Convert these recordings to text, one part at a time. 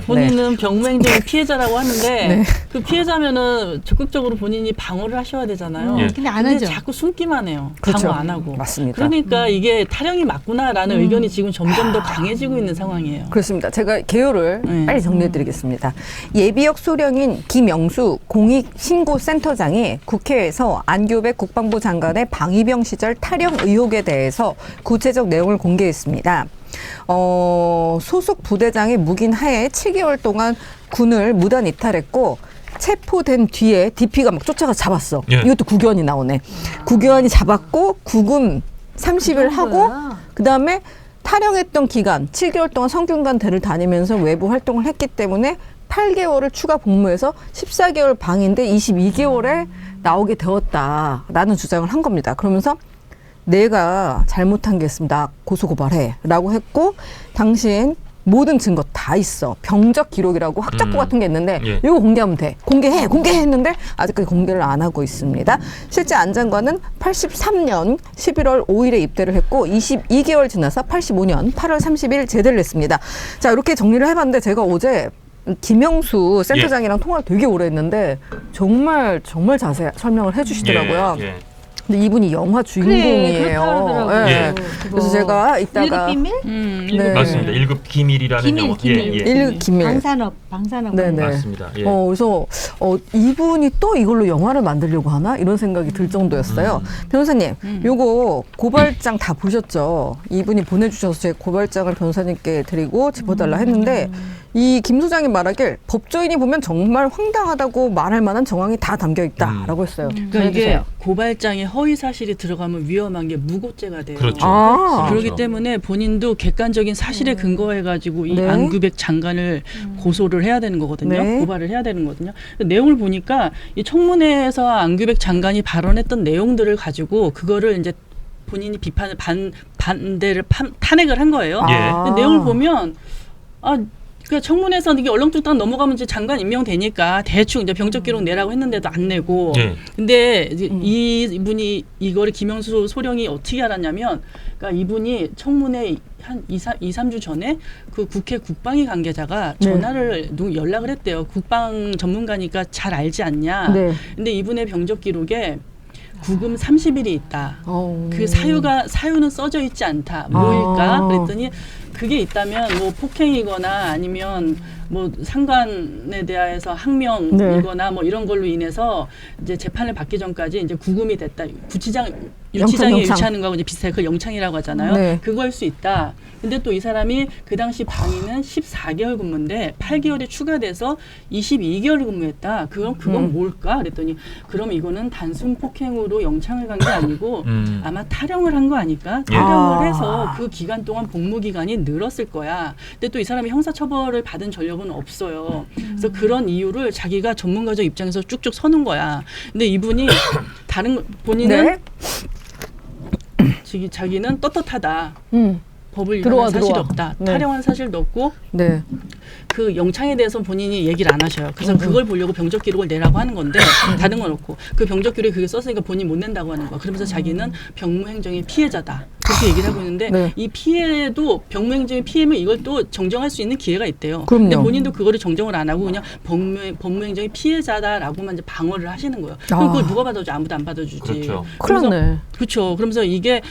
본인은 병무행정의 피해자라고 하는데 네. 그 피해자면은 적극적으로 본인이 방어를 하셔야 되잖아요. 근데 안 하죠. 자꾸 숨기만 해요. 그렇죠. 방어 안 하고. 맞습니다. 그러니까 이게 탈영이 맞구나라는 의견이 지금 점점 더 강해지고 있는 상황이에요. 그렇습니다. 제가 개요를 네. 빨리 정리해드리겠습니다. 예비역 소령인 김영수 공익신고센터장이 국회에서 안교백 국방부 장관의 방위병 시절 탈영 의혹에 대해서 구체적 내용을 공개했습니다. 소속 부대장이 묵인 하에 7개월 동안 군을 무단 이탈했고 체포된 뒤에 DP가 막 쫓아가 잡았어. 예. 이것도 국회의원이 나오네. 국회의원이 잡았고 구금 30일 하고 그다음에 탈영했던 기간 7개월 동안 성균관대를 다니면서 외부 활동을 했기 때문에 8개월을 추가 복무해서 14개월 방인데 22개월에 나오게 되었다라는 주장을 한 겁니다. 그러면서 내가 잘못한 게 있습니다. 고소고발해 라고 했고 당신 모든 증거 다 있어. 병적 기록이라고 확작부 같은 게 있는데 예. 이거 공개하면 돼. 공개해 했는데 아직까지 공개를 안 하고 있습니다. 실제 안 장관은 83년 11월 5일에 입대를 했고 22개월 지나서 85년 8월 30일 제대를 했습니다. 자, 이렇게 정리를 해봤는데 제가 어제 김영수 센터장이랑 통화를 되게 오래 했는데 정말 자세히 설명을 해주시더라고요. 예. 근데 이분이 영화 주인공이에요. 그렇다 그러더라고요. 예. 그래서 제가 이따가 일급 비밀? 네. 맞습니다. 1급 기밀이라는 기밀, 영화. 기밀. 일급 기밀. 방산업. 네네. 맞습니다. 예. 그래서 이분이 또 이걸로 영화를 만들려고 하나 이런 생각이 들 정도였어요. 변호사님, 요거 고발장 다 보셨죠? 이분이 보내주셔서 제 고발장을 변호사님께 드리고 짚어달라 했는데 이 김 소장이 말하길 법조인이 보면 정말 황당하다고 말할 만한 정황이 다 담겨 있다라고 했어요. 그러니까 이게 전해주세요. 고발장에 허위 사실이 들어가면 위험한 게 무고죄가 돼요. 그렇죠. 아. 그렇기 그렇죠. 때문에 본인도 객관적인 사실에 근거해가지고 이 네. 안규백 장관을 고소를 해야 되는 거거든요. 네. 고발을 해야 되는 거거든요. 내용을 보니까 이 청문회에서 안규백 장관이 발언했던 내용들을 가지고 그거를 이제 본인이 비판을 반대를 탄핵을 한 거예요. 예. 아. 근데 내용을 보면 그러니까 청문회에서 이게 얼렁뚱땅 넘어가면 이제 장관 임명되니까 대충 이제 병적 기록 내라고 했는데도 안 내고. 예. 근데 이제 이분이 이거를 김영수 소령이 어떻게 알았냐면, 그러니까 이분이 청문회 한 2-3주 전에 그 국회 국방위 관계자가 네. 전화를 연락을 했대요. 국방 전문가니까 잘 알지 않냐. 네. 근데 이분의 병적 기록에 구금 30일이 있다. 어. 그 사유는 써져 있지 않다. 뭐일까? 아. 그랬더니 그게 있다면 뭐 폭행이거나 아니면 뭐 상관에 대하여서 항명이거나 뭐 이런 걸로 인해서 이제 재판을 받기 전까지 이제 구금이 됐다. 유치장에 영창. 유치하는 거하고 이제 비슷해. 그걸 영창이라고 하잖아요. 네. 그거 할 수 있다. 근데 또 이 사람이 그 당시 방위는 14개월 근무인데 8개월이 추가돼서 22개월 근무했다. 그건 뭘까? 그랬더니 그럼 이거는 단순 폭행으로 영창을 간 게 아니고 아마 탈영을 한 거 아닐까? 예. 탈영을 해서 그 기간 동안 복무 기간이 늘었을 거야. 근데 또 이 사람이 형사처벌을 받은 전력은 없어요. 그래서 그런 이유를 자기가 전문가적 입장에서 쭉쭉 서는 거야. 근데 이분이 본인은 네. 자기는 떳떳하다. 법을 들어와, 위반한 사실이 들어와. 없다. 네. 탈영한 사실도 없고 네. 그 영창에 대해서 본인이 얘기를 안 하셔요. 그래서 그걸 보려고 병적 기록을 내라고 하는 건데 다른 건 없고 그 병적 기록에 그게 썼으니까 본인이 못 낸다고 하는 거야. 그러면서 자기는 병무행정의 피해자다. 그렇게 얘기를 하고 있는데 네. 이 피해도 병무행정의 피해면 이걸 또 정정할 수 있는 기회가 있대요. 그럼요. 근데 본인도 그거를 정정을 안 하고 그냥 법무행정의 피해자다라고만 이제 방어를 하시는 거예요. 그럼 그걸 누가 받아주지? 아무도 안 받아주지. 그렇죠. 큰일 났네. 그렇죠. 그러면서 이게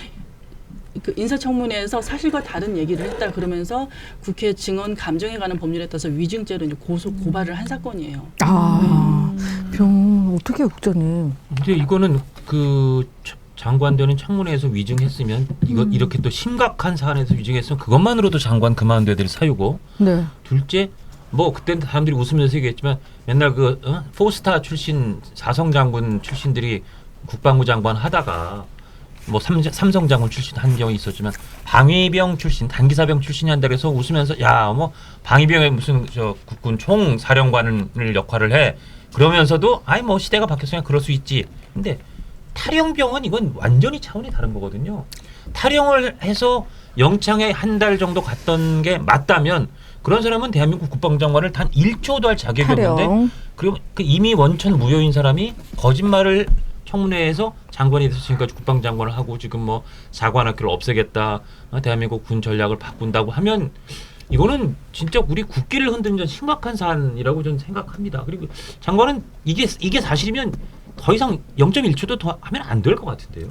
그 인사청문회에서 사실과 다른 얘기를 했다 그러면서 국회 증언 감정에 관한 법률에 따라서 위증죄로 이제 고발을 한 사건이에요. 어떻게 국장님? 근데 이거는 그 장관되는 청문회에서 위증했으면 이렇게 또 심각한 사안에서 위증했으면 그것만으로도 장관 그만둬야 될 사유고. 네. 둘째 뭐 그때는 사람들이 웃으면서 얘기했지만 맨날 포스타 출신 사성 장군 출신들이 국방부 장관 하다가 뭐 삼성 장군 출신 한 경우 있었지만 방위병 출신 단기사병 출신이 한다 그래서 웃으면서 야 뭐 방위병에 무슨 국군 총사령관을 역할을 해 그러면서도 아이 뭐 시대가 바뀌었으니까 그럴 수 있지. 근데 탈영병은 이건 완전히 차원이 다른 거거든요. 탈영을 해서 영창에 한 달 정도 갔던 게 맞다면 그런 사람은 대한민국 국방장관을 단 1초도 할 자격이 없는데 그리고 이미 원천 무효인 사람이 거짓말을 청문회에서 장관이 돼서 지금까지 국방장관을 하고 지금 뭐 사관학교를 없애겠다, 대한민국 군 전략을 바꾼다고 하면 이거는 진짜 우리 국기를 흔드는 심각한 사안이라고 저는 생각합니다. 그리고 장관은 이게 사실이면 더 이상 0.1초도 더 하면 안 될 것 같은데요.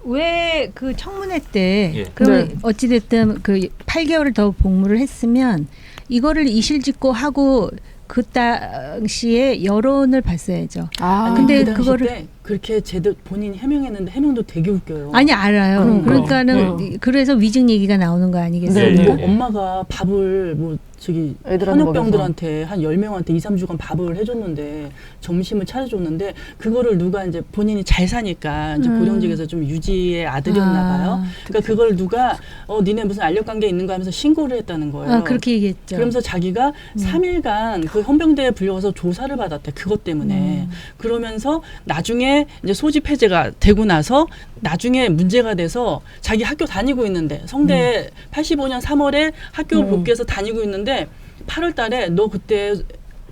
왜 그 청문회 때 예. 그러면 네. 어찌됐든 그 8개월을 더 복무를 했으면 이거를 이실직고 하고 그 당시에 여론을 봤어야죠. 아, 근데 그 당시 그거를- 때 그렇게 제대로 본인이 해명했는데 해명도 되게 웃겨요. 아니 알아요. 그러니까. 그러니까는 그래서 위증 얘기가 나오는 거 아니겠어요? 네, 뭐 네. 엄마가 밥을 뭐 저기 애들한테 현역병들한테 한 10명한테 2, 3주간 밥을 해줬는데 점심을 차려줬는데 그거를 누가 이제 본인이 잘 사니까 이제 고령직에서 좀 유지의 아들이었나 봐요. 그러니까 그걸 누가 니네 무슨 알력관계 있는가 하면서 신고를 했다는 거예요. 아, 그렇게 얘기했죠. 그러면서 자기가 3일간 그 헌병대에 불려가서 조사를 받았대. 그것 때문에. 그러면서 나중에 이제 소집 해제가 되고 나서 나중에 문제가 돼서 자기 학교 다니고 있는데 성대 85년 3월에 학교 복귀해서 다니고 있는데 8월 달에 너 그때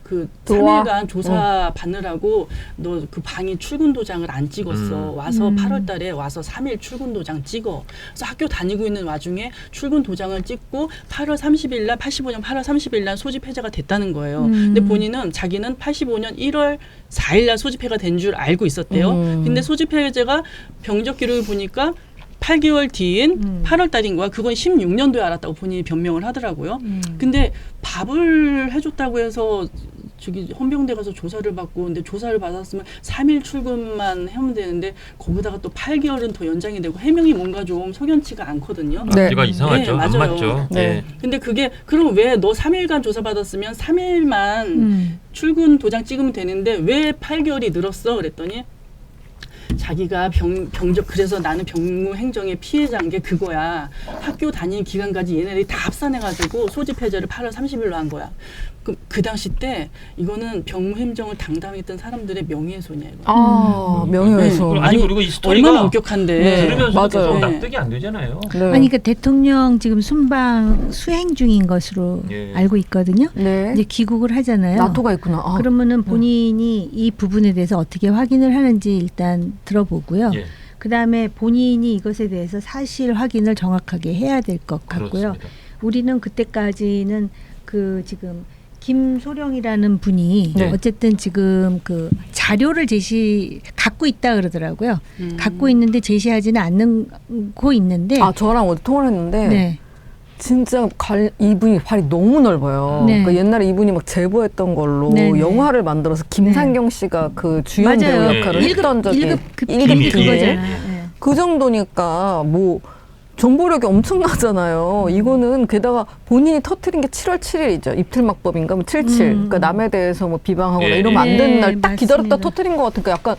그 들어와. 3일간 조사 받느라고 너 그 방이 출근 도장을 안 찍었어. 와서 8월 달에 와서 3일 출근 도장 찍어. 그래서 학교 다니고 있는 와중에 출근 도장을 찍고 8월 30일 날 85년 8월 30일 날 소집 해제가 됐다는 거예요. 근데 본인은 자기는 85년 1월 4일 날 소집 해제가 된 줄 알고 있었대요. 근데 소집 해제가 병적 기록을 보니까 8개월 뒤인 8월 달인 거야. 그건 16년도에 알았다고 본인이 변명을 하더라고요. 근데 밥을 해줬다고 해서 저기 헌병대 가서 조사를 받고 근데 조사를 받았으면 3일 출근만 하면 되는데 거기다가 또 8개월은 더 연장이 되고 해명이 뭔가 좀 석연치가 않거든요. 네. 앞뒤가 이상하죠. 네, 안 맞아요. 맞죠. 네. 예. 근데 그게 그럼 왜 너 3일간 조사받았으면 3일만 출근 도장 찍으면 되는데 왜 8개월이 늘었어? 그랬더니 자기가 병적 그래서 나는 병무 행정의 피해자인 게 그거야. 학교 다니는 기간까지 얘네들이 다 합산해가지고 소집 해제를 8월 30일로 한 거야. 그 당시 때 이거는 병무 행정을 담당했던 사람들의 명예훼손이야. 이거. 아, 명예훼손. 네. 아니, 그리고 이 스토리가 얼마나 엄격한데. 네. 들으면서 맞아요. 계속 네. 납득이 안 되잖아요. 네. 아니 그러니까 대통령 지금 순방 수행 중인 것으로 예. 알고 있거든요. 네. 이제 귀국을 하잖아요. 나토가 있구나. 아. 그러면은 본인이 이 부분에 대해서 어떻게 확인을 하는지 일단 들어보고요. 예. 그다음에 본인이 이것에 대해서 사실 확인을 정확하게 해야 될 것 같고요. 그렇습니다. 우리는 그때까지는 그 지금 김소령이라는 분이 네. 어쨌든 지금 그 자료를 갖고 있다 그러더라고요. 갖고 있는데 제시하지는 않고 있는데 아, 저랑 어디 통화를 했는데 네. 진짜 이분이 발이 너무 넓어요. 네. 그러니까 옛날에 이분이 막 제보했던 걸로 네, 네. 영화를 만들어서 김상경 씨가 그 주연 배우 맞아요. 역할을 네. 했던 적이 일급 그 비밀. 비밀 그거잖아요. 예. 네. 그 정도니까 뭐 정보력이 엄청나잖아요. 이거는 게다가 본인이 터트린 게 7월 7일이죠. 입틀막법인가 뭐 77. 그러니까 남에 대해서 뭐 비방하거나 예, 이러면 안 되는 예, 날 딱 기다렸다 맞습니다. 터트린 것 같으니까 약간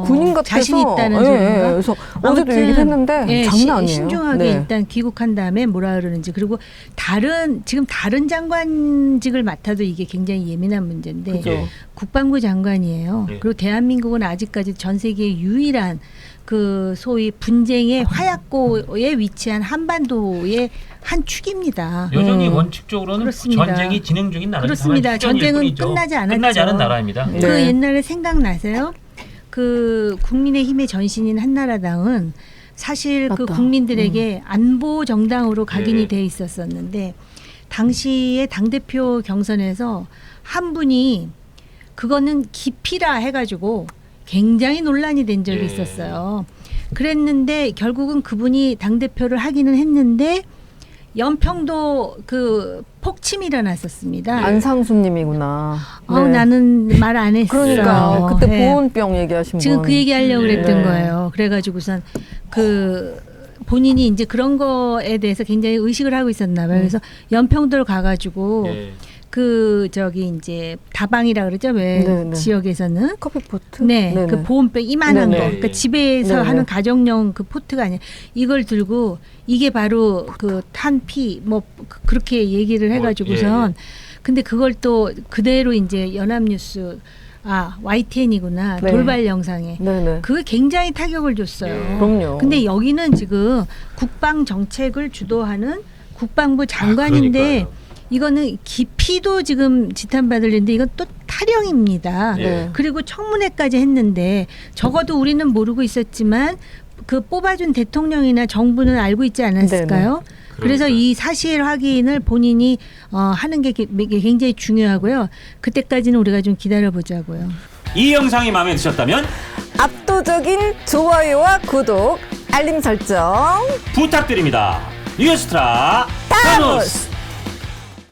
군인 같아서 자신 있다는 예, 소리인가? 예. 그래서 어제도 아무튼, 얘기를 했는데 예, 장난 아니에요. 신중하게 네. 일단 귀국한 다음에 뭐라 그러는지 그리고 지금 다른 장관직을 맡아도 이게 굉장히 예민한 문제인데 그죠. 예. 국방부 장관이에요. 예. 그리고 대한민국은 아직까지 전 세계 유일한 그 소위 분쟁의 화약고에 위치한 한반도의 한 축입니다. 여전히 원칙적으로는 그렇습니다. 전쟁이 진행 중인 나라입니다. 그렇습니다. 전쟁은 끝나지 않았죠. 끝나지 않은 나라입니다. 네. 그 옛날에 생각나세요? 그 국민의힘의 전신인 한나라당은 사실 그 맞다. 국민들에게 안보 정당으로 각인이 네. 돼 있었었는데 당시에 당대표 경선에서 한 분이 그거는 기피라 해가지고 굉장히 논란이 된 적이 예. 있었어요. 그랬는데 결국은 그분이 당대표를 하기는 했는데 연평도 그 폭침이 일어났었습니다. 안상수님이구나. 아우 네. 나는 말 안 했어요. 그러니까 그때 네. 보온병 얘기하신 지금 분. 그 얘기하려고 네. 그랬던 네. 거예요. 그래가지고선 그 본인이 이제 그런 거에 대해서 굉장히 의식을 하고 있었나 봐요. 그래서 연평도를 가가지고 예. 그 저기 이제 다방이라 그러죠. 왜 네, 네. 지역에서는 커피포트? 네, 네네. 그 보온병 이만한 네네. 거, 그러니까 집에서 네네. 하는 가정용 그 포트가 아니라 이걸 들고 이게 바로 그 탄피 뭐 그렇게 얘기를 해가지고선 예. 근데 그걸 또 그대로 이제 연합뉴스 YTN이구나 네. 돌발 영상에 네네. 그게 굉장히 타격을 줬어요. 예. 그럼요. 근데 여기는 지금 국방 정책을 주도하는 국방부 장관인데 그러니까요. 이거는 기피도 지금 지탄받을 일인데 이건 또 타령입니다. 예. 네. 그리고 청문회까지 했는데 적어도 우리는 모르고 있었지만 그 뽑아준 대통령이나 정부는 알고 있지 않았을까요? 그래서 그러니까요. 이 사실 확인을 본인이 하는 게 굉장히 중요하고요. 그때까지는 우리가 좀 기다려보자고요. 이 영상이 마음에 드셨다면 압도적인 좋아요와 구독, 알림 설정. 부탁드립니다. 뉴스트라 타노스.